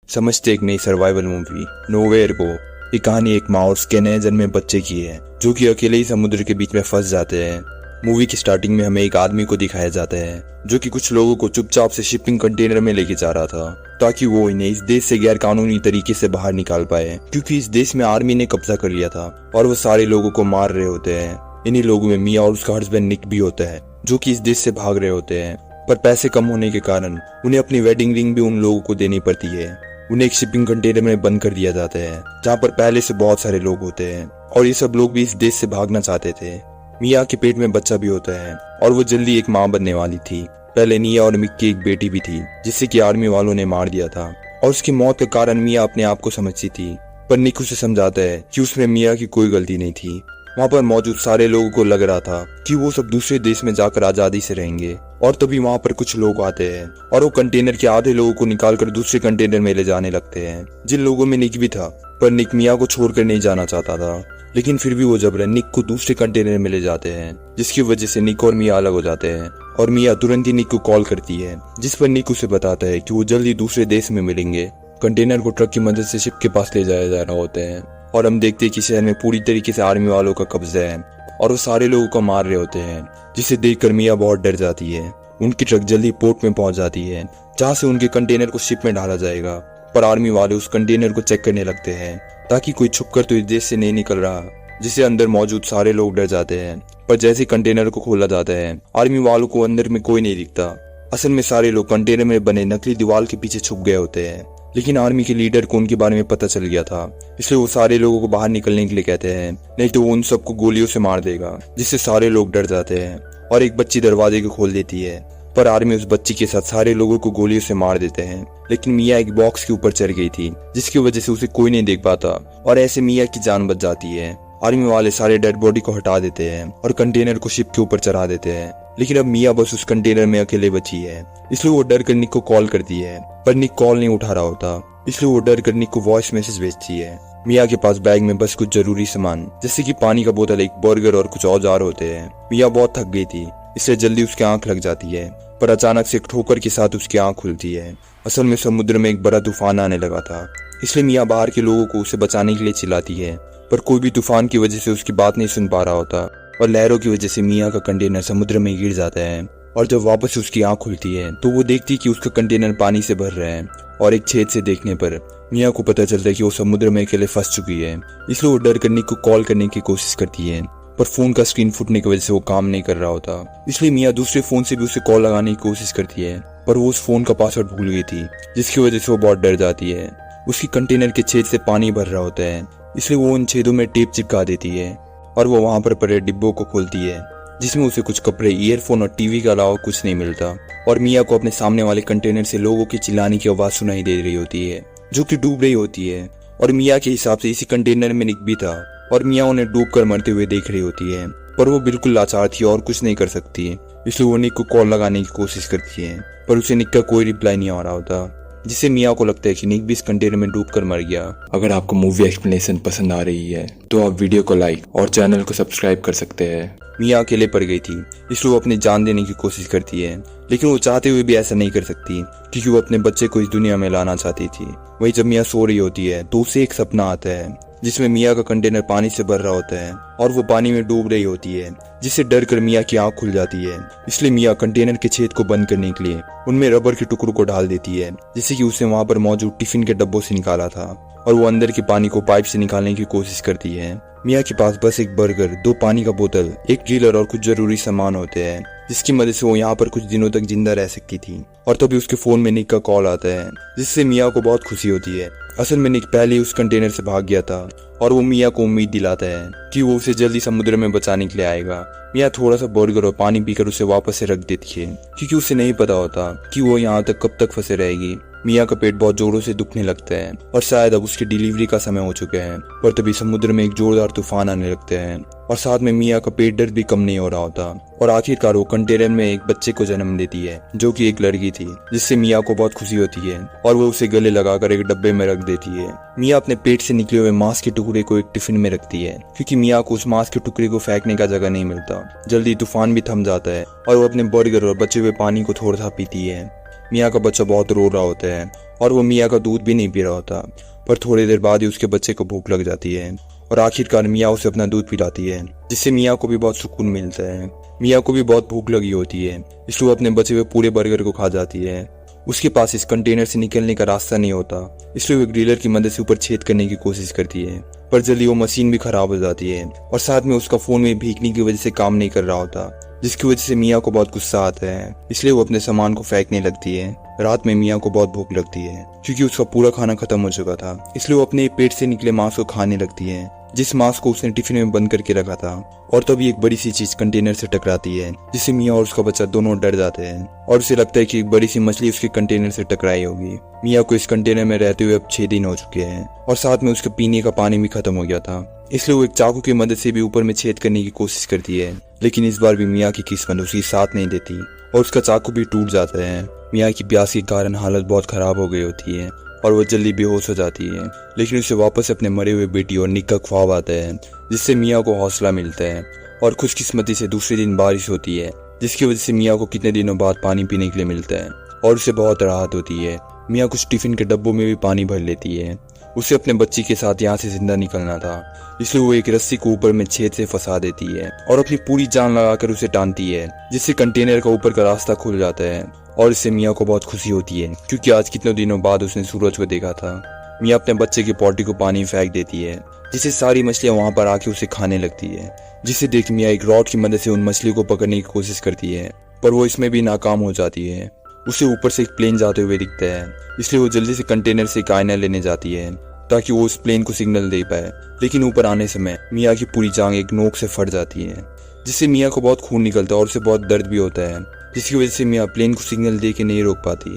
समझते एक नई सर्वाइवल मूवी नोवेयर को। ये कहानी एक माँ और उसके नए जन्मे बच्चे की है जो कि अकेले ही समुद्र के बीच में फंस जाते हैं। मूवी की स्टार्टिंग में हमें एक आदमी को दिखाया जाता है जो कि कुछ लोगों को चुपचाप से शिपिंग कंटेनर में लेके जा रहा था ताकि वो इन्हें इस देश से गैर कानूनी तरीके से बाहर निकाल पाए, क्योंकि इस देश में आर्मी ने कब्जा कर लिया था और वो सारे लोगों को मार रहे होते हैं। इन्हीं लोगों में मिया और उसका हस्बैंड निक भी होता है जो कि इस देश से भाग रहे होते हैं, पर पैसे कम होने के कारण उन्हें अपनी वेडिंग रिंग भी उन लोगों को देनी पड़ती है। उन्हें एक शिपिंग कंटेनर में बंद कर दिया जाता है जहाँ पर पहले से बहुत सारे लोग होते हैं और ये सब लोग भी इस देश से भागना चाहते थे। मिया के पेट में बच्चा भी होता है और वो जल्दी एक माँ बनने वाली थी। पहले निया और मिक की एक बेटी भी थी जिसे कि आर्मी वालों ने मार दिया था और उसकी मौत के कारण मिया अपने आप को समझती थी, पर निक उसे समझाता है कि उसमें मिया की कोई गलती नहीं थी। वहाँ पर मौजूद सारे लोगों को लग रहा था कि वो सब दूसरे देश में जाकर आजादी से रहेंगे और तभी वहाँ पर कुछ लोग आते हैं और वो कंटेनर के आधे लोगों को निकालकर दूसरे कंटेनर में ले जाने लगते हैं, जिन लोगों में निक भी था। पर निक मिया को छोड़कर नहीं जाना चाहता था, लेकिन फिर भी वो जबरन निक को दूसरे कंटेनर में ले जाते हैं, जिसकी वजह से निक और मिया अलग हो जाते हैं और मिया तुरंत ही निक को कॉल करती है, जिस पर निक उसे बताता है कि वो जल्दी दूसरे देश में मिलेंगे। कंटेनर को ट्रक की मदद से शिप के पास ले जाया जा रहा होते हैं और हम देखते हैं कि शहर में पूरी तरीके से आर्मी वालों का कब्जा है और वो सारे लोगों को मार रहे होते हैं, जिसे देखकर मिया बहुत डर जाती है। उनकी ट्रक जल्दी पोर्ट में पहुंच जाती है जहां से उनके कंटेनर को शिप में डाला जाएगा, पर आर्मी वाले उस कंटेनर को चेक करने लगते हैं ताकि कोई छुपकर तो इस देश से नहीं निकल रहा, जिससे अंदर मौजूद सारे लोग डर जाते हैं। पर जैसे कंटेनर को खोला जाता है आर्मी वालों को अंदर में कोई नहीं दिखता। असल में सारे लोग कंटेनर में बने नकली दीवार के पीछे छुप गए होते हैं, लेकिन आर्मी के लीडर को उनके बारे में पता चल गया था, इसलिए वो सारे लोगों को बाहर निकलने के लिए कहते हैं, नहीं तो वो उन सबको गोलियों से मार देगा, जिससे सारे लोग डर जाते हैं और एक बच्ची दरवाजे को खोल देती है। पर आर्मी उस बच्ची के साथ सारे लोगों को गोलियों से मार देते हैं, लेकिन मिया एक बॉक्स के ऊपर चढ़ गई थी जिसकी वजह से उसे कोई नहीं देख पाता और ऐसे मिया की जान बच जाती है। आर्मी वाले सारे डेड बॉडी को हटा देते हैं और कंटेनर को शिप के ऊपर चढ़ा देते हैं, लेकिन अब मिया बस उस कंटेनर में अकेले बची है, इसलिए वो डर कर निक को कॉल करती है, पर निक कॉल नहीं उठा रहा होता, इसलिए वो डर कर निक को वॉइस मैसेज भेजती है। मिया के पास बैग में बस कुछ जरूरी सामान जैसे कि पानी का बोतल, एक बर्गर और कुछ औजार होते हैं। मिया बहुत थक गई थी, इसलिए जल्दी उसकी आंख लग जाती है, पर अचानक से एक ठोकर के साथ उसकी आंख खुलती है। असल में समुद्र में एक बड़ा तूफान आने लगा था, इसलिए मिया बाहर के लोगों को उसे बचाने के लिए चिल्लाती है, पर कोई भी तूफान की वजह से उसकी बात नहीं सुन पा रहा होता और लहरों की वजह से मिया का कंटेनर समुद्र में गिर जाता है। और जब वापस उसकी आंख खुलती है तो वो देखती है कि उसका कंटेनर पानी से भर रहा है और एक छेद से देखने पर मिया को पता चलता है कि वो समुद्र में अकेले फंस चुकी है, इसलिए वो डर कर निक को कॉल करने की कोशिश करती है, पर फोन का स्क्रीन फूटने की वजह से वो काम नहीं कर रहा होता, इसलिए मिया दूसरे फोन से भी उसे कॉल लगाने की कोशिश करती है, पर वो उस फोन का पासवर्ड भूल गई थी, जिसकी वजह से वो बहुत डर जाती है। उसकी कंटेनर के छेद से पानी भर रहा होता है, इसलिए वो उन छेदों में टेप चिपका देती है और वो वहां पर पड़े डिब्बों को खोलती है, जिसमें उसे कुछ कपड़े, ईयरफोन और टीवी के अलावा कुछ नहीं मिलता और मिया को अपने सामने वाले कंटेनर से लोगों की चिल्लाने की आवाज सुनाई दे रही होती है जो कि डूब रही होती है और मिया के हिसाब से इसी कंटेनर में निक भी था और मिया उन्हें डूब कर मरते हुए देख रही होती है, पर वो बिल्कुल लाचार थी और कुछ नहीं कर सकती, इसलिए वो निक को कॉल लगाने की कोशिश करती है, पर उसे निक का कोई रिप्लाई नहीं आ रहा होता, जिससे मिया को लगता है कि निक भी इस कंटेनर में डूब कर मर गया। अगर आपको मूवी एक्सप्लेनेशन पसंद आ रही है तो आप वीडियो को लाइक और चैनल को सब्सक्राइब कर सकते हैं। मिया अकेले पड़ गई थी, इसलिए वो अपनी जान देने की कोशिश करती है, लेकिन वो चाहते हुए भी ऐसा नहीं कर सकती क्योंकि वो अपने बच्चे को इस दुनिया में लाना चाहती थी। वही जब मिया सो रही होती है तो उसे एक सपना आता है जिसमें मिया का कंटेनर पानी से भर रहा होता है और वो पानी में डूब रही होती है, जिससे डर कर मिया की आंख खुल जाती है। इसलिए मिया कंटेनर के छेद को बंद करने के लिए उनमें रबर के टुकड़ों को डाल देती है, जिससे कि उसने वहां पर मौजूद टिफिन के डब्बों से निकाला था और वो अंदर के पानी को पाइप से निकालने की कोशिश करती है। मिया के पास बस एक बर्गर, 2 पानी का बोतल, एक ड्रिलर और कुछ जरूरी सामान होते हैं, जिसकी मदद से वो यहाँ पर कुछ दिनों तक जिंदा रह सकती थी। और तभी उसके फोन में निक का कॉल आता है, जिससे मिया को बहुत खुशी होती है। असल में निक पहले ही उस कंटेनर से भाग गया था और वो मिया को उम्मीद दिलाता है कि वो उसे जल्दी समुद्र में बचाने के लिए आएगा। मिया थोड़ा सा बर्गर और पानी पीकर उसे वापस से रख देती है, क्योंकि उसे नहीं पता होता कि वो यहाँ तक कब तक फंसे रहेगी। मिया का पेट बहुत जोरों से दुखने लगता है और शायद अब उसकी डिलीवरी का समय हो चुका है, पर तभी समुद्र में एक जोरदार तूफान आने लगते हैं और साथ में मिया का पेट दर्द भी कम नहीं हो रहा होता और आखिरकार वो कंटेनर में एक बच्चे को जन्म देती है जो कि एक लड़की थी, जिससे मिया को बहुत खुशी होती है और वो उसे गले लगाकर एक डब्बे में रख देती है। मिया अपने पेट से निकले हुए मांस के टुकड़े को एक टिफिन में रखती है, क्योंकि मिया को उस मांस के टुकड़े को फेंकने का जगह नहीं मिलता। जल्दी तूफान भी थम जाता है और वो अपने बर्गर और बचे हुए पानी को थोड़ा सा पीती है। मिया का बच्चा बहुत रो रहा होता है और वो मियाँ का दूध भी नहीं पी रहा होता। पर थोड़ी देर बाद ही उसके बच्चे को भूख लग जाती है और आखिरकार मियाँ उसे अपना दूध पिलाती है, जिससे मियाँ को भी बहुत सुकून मिलता है। मियाँ को भी बहुत भूख लगी होती है, इसलिए वो अपने बचे हुए पूरे बर्गर को खा जाती है। उसके पास इस कंटेनर से निकलने का रास्ता नहीं होता, इसलिए वो ग्रिलर की मदद से ऊपर छेद करने की कोशिश करती है, पर जल्दी वो मशीन भी खराब हो जाती है और साथ में उसका फोन में भीगने की वजह से काम नहीं कर रहा होता, जिसकी वजह से मियाँ को बहुत गुस्सा आता है। इसलिए वो अपने सामान को फेंकने लगती है। रात में मियाँ को बहुत भूख लगती है क्योंकि उसका पूरा खाना खत्म हो चुका था, इसलिए वो अपने पेट से निकले मांस को खाने लगती है, जिस मांस को उसने टिफिन में बंद करके रखा था। और तभी एक बड़ी सी चीज कंटेनर से टकराती है, जिससे मियाँ और उसका बच्चा दोनों डर जाते हैं और उसे लगता है कि एक बड़ी सी मछली उसके कंटेनर से टकराई होगी। मियाँ को इस कंटेनर में रहते हुए अब 6 दिन हो चुके हैं और साथ में उसके पीने का पानी भी खत्म हो गया था, इसलिए वो एक चाकू की मदद से भी ऊपर में छेद करने की कोशिश करती है, लेकिन इस बार भी मियाँ की किस्मत उसकी साथ नहीं देती और उसका चाकू भी टूट जाता है। मियाँ की प्यास के कारण हालत बहुत खराब हो गई होती है और वो जल्दी बेहोश हो जाती है, लेकिन उसे वापस अपने मरे हुए बेटी और निक का ख्वाब आता है, जिससे मियाँ को हौसला मिलता है। और खुशकिस्मती से दूसरे दिन बारिश होती है, जिसकी वजह से मियाँ को कितने दिनों बाद पानी पीने के लिए मिलता है और उसे बहुत राहत होती है। मियाँ कुछ टिफिन के डब्बों में भी पानी भर लेती है। उसे अपने बच्ची के साथ यहाँ से जिंदा निकलना था, इसलिए वो एक रस्सी को ऊपर में छेद से फंसा देती है और अपनी पूरी जान लगाकर उसे टानती है, जिससे कंटेनर का ऊपर का रास्ता खुल जाता है। और इससे मियाँ को बहुत खुशी होती है क्योंकि आज कितने दिनों बाद उसने सूरज को देखा था। मियाँ अपने बच्चे की पॉटी को पानी में फेंक देती है, जिससे सारी मछलियाँ वहां पर आके उसे खाने लगती है, जिसे देख मियाँ एक रॉड की मदद से उन मछली को पकड़ने की कोशिश करती है, पर वो इसमें भी नाकाम हो जाती है। उसे ऊपर से एक प्लेन जाते हुए दिखता है, इसलिए वो जल्दी से कंटेनर से एक आईना लेने जाती है ताकि वो उस प्लेन को सिग्नल दे पाए। लेकिन ऊपर आने समय मियाँ की पूरी जांग एक नोक से फट जाती है, जिससे मियाँ को बहुत खून निकलता है और उसे बहुत दर्द भी होता है, जिसकी वजह से मियाँ प्लेन को सिग्नल दे के नहीं रोक पाती।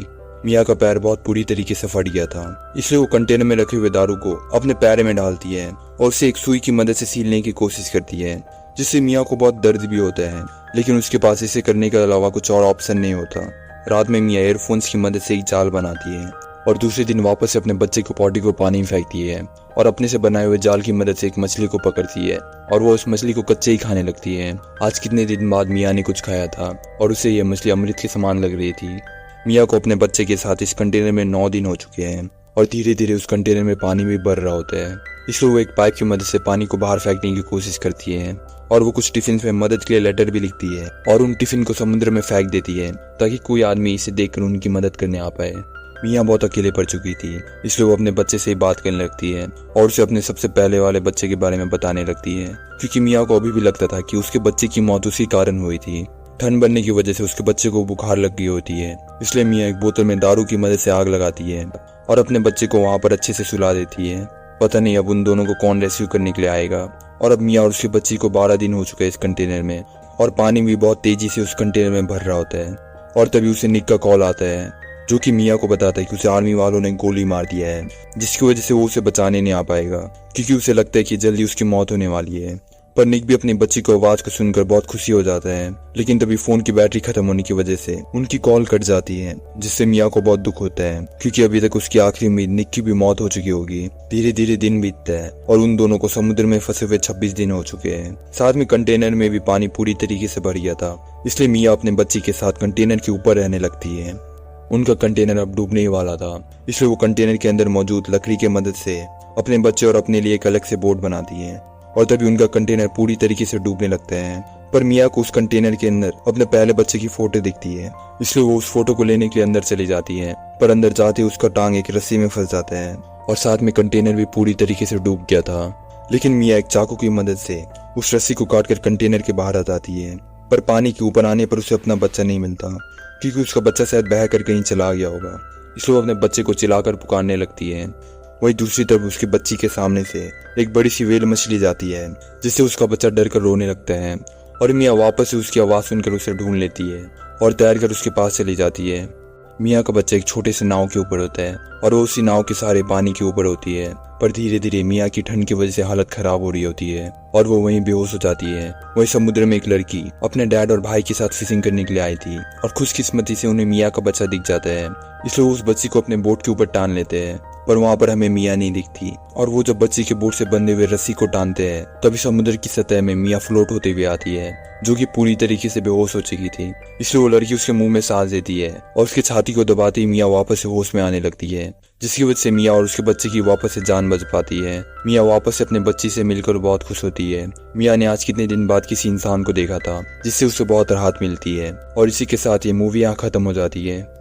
मियाँ का पैर बहुत बुरी तरीके से फट गया था, इसलिए वो कंटेनर में रखे हुए दारू को अपने पैर में डालती है और उसे एक सुई की मदद से सीलने की कोशिश करती है, जिससे मियाँ को बहुत दर्द भी होता है, लेकिन उसके पास इसे करने के अलावा कुछ और ऑप्शन नहीं होता। रात में मियाँ एयरफोन्स की मदद से एक जाल बनाती है और दूसरे दिन वापस से अपने बच्चे को पॉटी को पानी में फेंकती है और अपने से बनाए हुए जाल की मदद से एक मछली को पकड़ती है और वो उस मछली को कच्चे ही खाने लगती है। आज कितने दिन बाद मियाँ ने कुछ खाया था और उसे यह मछली अमृत के समान लग रही थी। मियाँ को अपने बच्चे के साथ इस कंटेनर में 9 दिन हो चुके हैं और धीरे धीरे उस कंटेनर में पानी भी बढ़ रहा होता है, इसलिए वो एक पाइप की मदद से पानी को बाहर फेंकने की कोशिश करती है और वो कुछ टिफिन में मदद के लिए लेटर भी लिखती है और उन टिफिन को समुद्र में फेंक देती है ताकि कोई आदमी इसे देखकर उनकी मदद करने आ पाए। मियाँ बहुत अकेले पड़ चुकी थी, इसलिए वो अपने बच्चे से ही बात करने लगती है और उसे अपने सबसे पहले वाले बच्चे के बारे में बताने लगती है, क्योंकि मियाँ को अभी भी लगता था कि उसके बच्चे की मौत उसी कारण हुई थी। ठंड बढ़ने की वजह से उसके बच्चे को बुखार लग गई होती है, इसलिए मियाँ एक बोतल में दारू की मदद से आग लगाती है और अपने बच्चे को वहां पर अच्छे से सुला देती है। पता नहीं अब उन दोनों को कौन रेस्क्यू करने के लिए आएगा। और अब मियाँ और उसकी बच्ची को 12 दिन हो चुके हैं इस कंटेनर में और पानी भी बहुत तेजी से उस कंटेनर में भर रहा होता है। और तभी उसे निक का कॉल आता है, जो कि मियाँ को बताता है कि उसे आर्मी वालों ने गोली मार दिया है, जिसकी वजह से वो उसे बचाने नहीं आ पाएगा, क्योंकि उसे लगता है कि जल्दी उसकी मौत होने वाली है। पर निक भी अपनी बच्ची को आवाज को सुनकर बहुत खुशी हो जाता है, लेकिन तभी फोन की बैटरी खत्म होने की वजह से उनकी कॉल कट जाती है, जिससे मियाँ को बहुत दुख होता है, क्योंकि अभी तक उसकी आखिरी उम्मीद निक की भी मौत हो चुकी होगी। धीरे धीरे दिन बीतता है और उन दोनों को समुद्र में फंसे हुए 26 दिन हो चुके हैं। साथ में कंटेनर में भी पानी पूरी तरीके से भर गया था, इसलिए मियाँ अपने बच्ची के साथ कंटेनर के ऊपर रहने लगती है। उनका कंटेनर अब डूबने ही वाला था, इसलिए वो कंटेनर के अंदर मौजूद लकड़ी की मदद से अपने बच्चे और अपने लिए एक अलग से बोट बनाती है और तभी उनका कंटेनर पूरी तरीके से डूबने लगता है। पर मियाँ को उस कंटेनर के अंदर अपने पहले बच्चे की फोटो दिखती है, इसलिए वो उस फोटो को लेने के लिए अंदर चली जाती है। पर अंदर जाते उसका टांग एक रस्सी में फंस जाता है और साथ में कंटेनर भी पूरी तरीके से डूब गया था। लेकिन मियाँ एक चाकू की मदद से उस रस्सी को काटकर कंटेनर के बाहर आ जाती है। पर पानी के ऊपर आने पर उसे अपना बच्चा नहीं मिलता, क्योंकि उसका बच्चा शायद बह कर कहीं चला गया होगा, इसलिए वो अपने बच्चे को चिल्लाकर पुकारने लगती है। वही दूसरी तरफ उसकी बच्ची के सामने से एक बड़ी सी व्हेल मछली जाती है, जिससे उसका बच्चा डर कर रोने लगता है और मियाँ वापस से उसकी आवाज सुनकर उसे ढूंढ लेती है और तैरकर उसके पास चली जाती है। मियाँ का बच्चा एक छोटे से नाव के ऊपर होता है और वो उसी नाव के सारे पानी के ऊपर होती है। पर धीरे धीरे मियाँ की ठंड की वजह से हालत खराब हो रही होती है और वो वहीं बेहोश हो जाती है। वही समुद्र में एक लड़की अपने डैड और भाई के साथ फिशिंग करने के लिए आई थी और खुशकिस्मती से उन्हें मियाँ का बच्चा दिख जाता है, इसलिए वो उस बच्ची को अपने बोट के ऊपर टान लेते हैं पर वहाँ पर हमें मिया नहीं दिखती। और वो जब बच्ची के बोट से बंधे हुए रस्सी को टानते हैं तभी समुद्र की सतह में मिया फ्लोट होते हुए आती है, जो कि पूरी तरीके से बेहोश हो चुकी थी। इसलिए वो लड़की उसके मुंह में सांस देती है और उसकी छाती को दबाते ही मिया वापस से होश में आने लगती है, जिसकी वजह से मिया और उसके बच्चे की वापस से जान बच पाती है। मिया वापस से अपने बच्ची से मिलकर बहुत खुश होती है। मिया ने आज कितने दिन बाद किसी इंसान को देखा था जिससे उसे बहुत राहत मिलती है। और इसी के साथ ये मूवी यहाँ खत्म हो जाती है।